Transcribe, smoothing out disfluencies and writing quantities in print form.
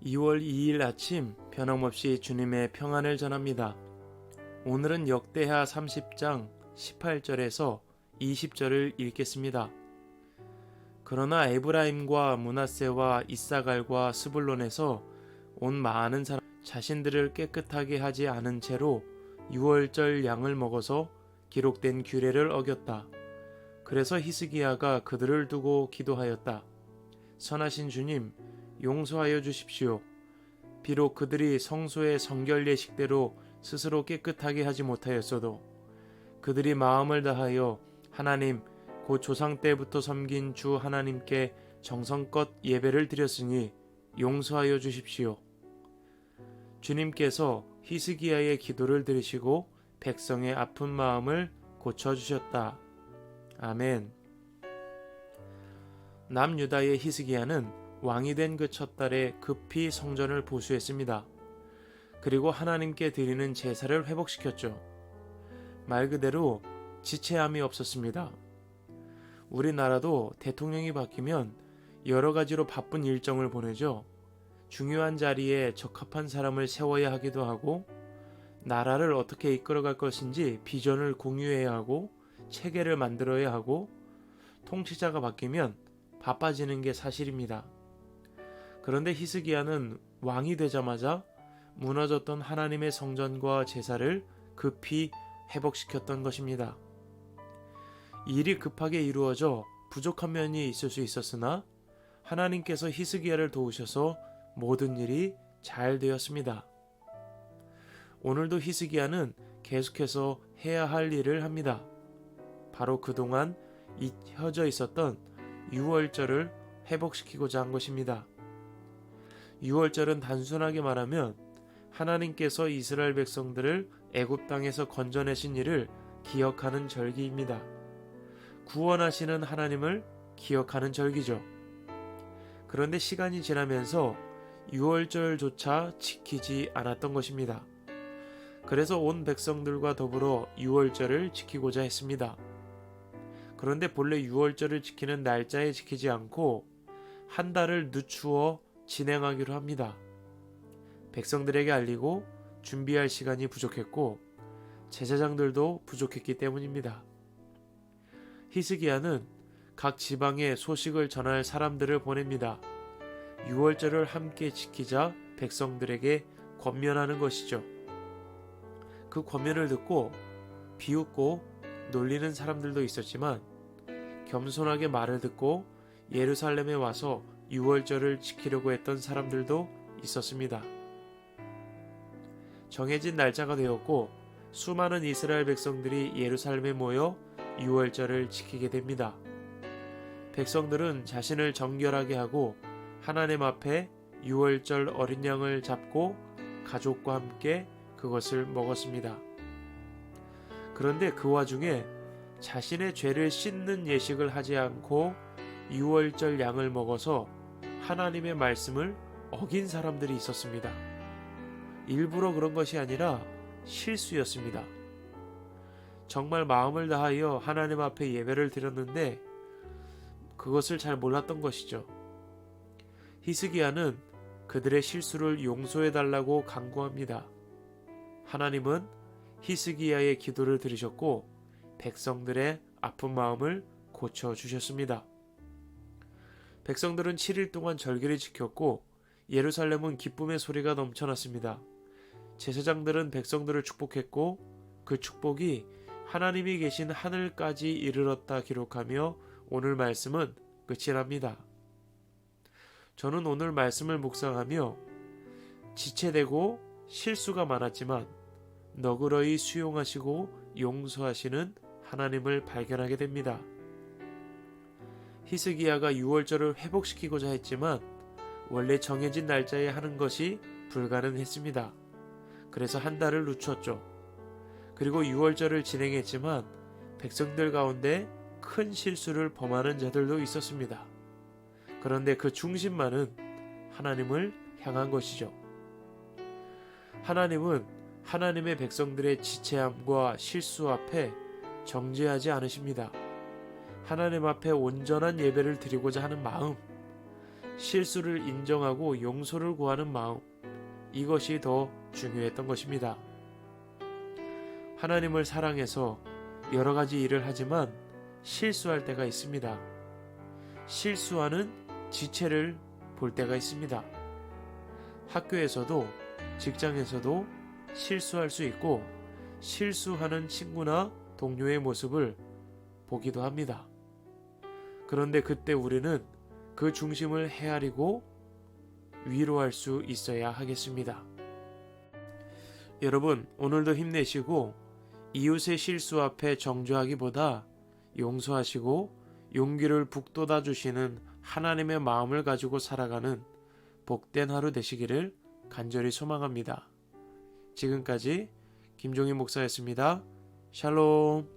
2월 2일 아침 변함없이 주님의 평안을 전합니다. 오늘은 역대하 30장 18절에서 20절을 읽겠습니다. 그러나 에브라임과 므낫세와 이사갈과 스불론에서 온 많은 사람 자신들을 깨끗하게 하지 않은 채로 유월절 양을 먹어서 기록된 규례를 어겼다. 그래서 히스기야가 그들을 두고 기도하였다. 선하신 주님, 용서하여 주십시오. 비록 그들이 성소의 성결 예식대로 스스로 깨끗하게 하지 못하였어도 그들이 마음을 다하여 하나님 곧 조상 때부터 섬긴 주 하나님께 정성껏 예배를 드렸으니 용서하여 주십시오. 주님께서 히스기야의 기도를 들으시고 백성의 아픈 마음을 고쳐주셨다. 아멘. 남유다의 히스기야는 왕이 된 그 첫 달에 급히 성전을 보수했습니다. 그리고 하나님께 드리는 제사를 회복시켰죠. 말 그대로 지체함이 없었습니다. 우리나라도 대통령이 바뀌면 여러 가지로 바쁜 일정을 보내죠. 중요한 자리에 적합한 사람을 세워야 하기도 하고, 나라를 어떻게 이끌어갈 것인지 비전을 공유해야 하고, 체계를 만들어야 하고, 통치자가 바뀌면 바빠지는 게 사실입니다. 그런데 히스기야는 왕이 되자마자 무너졌던 하나님의 성전과 제사를 급히 회복시켰던 것입니다. 일이 급하게 이루어져 부족한 면이 있을 수 있었으나 하나님께서 히스기야를 도우셔서 모든 일이 잘 되었습니다. 오늘도 히스기야는 계속해서 해야 할 일을 합니다. 바로 그동안 잊혀져 있었던 유월절을 회복시키고자 한 것입니다. 유월절은 단순하게 말하면 하나님께서 이스라엘 백성들을 애굽 땅에서 건져내신 일을 기억하는 절기입니다. 구원하시는 하나님을 기억하는 절기죠. 그런데 시간이 지나면서 유월절조차 지키지 않았던 것입니다. 그래서 온 백성들과 더불어 유월절을 지키고자 했습니다. 그런데 본래 유월절을 지키는 날짜에 지키지 않고 한 달을 늦추어 진행하기로 합니다. 백성들에게 알리고 준비할 시간이 부족했고 제사장들도 부족했기 때문입니다. 히스기야는 각 지방에 소식을 전할 사람들을 보냅니다. 유월절을 함께 지키자 백성들에게 권면하는 것이죠. 그 권면을 듣고 비웃고 놀리는 사람들도 있었지만 겸손하게 말을 듣고 예루살렘에 와서 유월절을 지키려고 했던 사람들도 있었습니다. 정해진 날짜가 되었고 수많은 이스라엘 백성들이 예루살렘에 모여 유월절을 지키게 됩니다. 백성들은 자신을 정결하게 하고 하나님 앞에 유월절 어린 양을 잡고 가족과 함께 그것을 먹었습니다. 그런데 그 와중에 자신의 죄를 씻는 예식을 하지 않고 유월절 양을 먹어서 하나님의 말씀을 어긴 사람들이 있었습니다. 일부러 그런 것이 아니라 실수였습니다. 정말 마음을 다하여 하나님 앞에 예배를 드렸는데 그것을 잘 몰랐던 것이죠. 히스기야는 그들의 실수를 용서해달라고 간구합니다. 하나님은 히스기야의 기도를 들으셨고 백성들의 아픈 마음을 고쳐주셨습니다. 백성들은 7일 동안 절기를 지켰고 예루살렘은 기쁨의 소리가 넘쳐났습니다. 제사장들은 백성들을 축복했고 그 축복이 하나님이 계신 하늘까지 이르렀다 기록하며 오늘 말씀은 끝이 납니다. 저는 오늘 말씀을 묵상하며 지체되고 실수가 많았지만 너그러이 수용하시고 용서하시는 하나님을 발견하게 됩니다. 히스기야가 유월절을 회복시키고자 했지만 원래 정해진 날짜에 하는 것이 불가능했습니다. 그래서 한 달을 늦췄죠. 그리고 유월절을 진행했지만 백성들 가운데 큰 실수를 범하는 자들도 있었습니다. 그런데 그 중심만은 하나님을 향한 것이죠. 하나님은 하나님의 백성들의 지체함과 실수 앞에 정죄하지 않으십니다. 하나님 앞에 온전한 예배를 드리고자 하는 마음, 실수를 인정하고 용서를 구하는 마음, 이것이 더 중요했던 것입니다. 하나님을 사랑해서 여러 가지 일을 하지만 실수할 때가 있습니다. 실수하는 지체를 볼 때가 있습니다. 학교에서도 직장에서도 실수할 수 있고 실수하는 친구나 동료의 모습을 보기도 합니다. 그런데 그때 우리는 그 중심을 헤아리고 위로할 수 있어야 하겠습니다. 여러분, 오늘도 힘내시고 이웃의 실수 앞에 정죄하기보다 용서하시고 용기를 북돋아 주시는 하나님의 마음을 가지고 살아가는 복된 하루 되시기를 간절히 소망합니다. 지금까지 김종인 목사였습니다. 샬롬.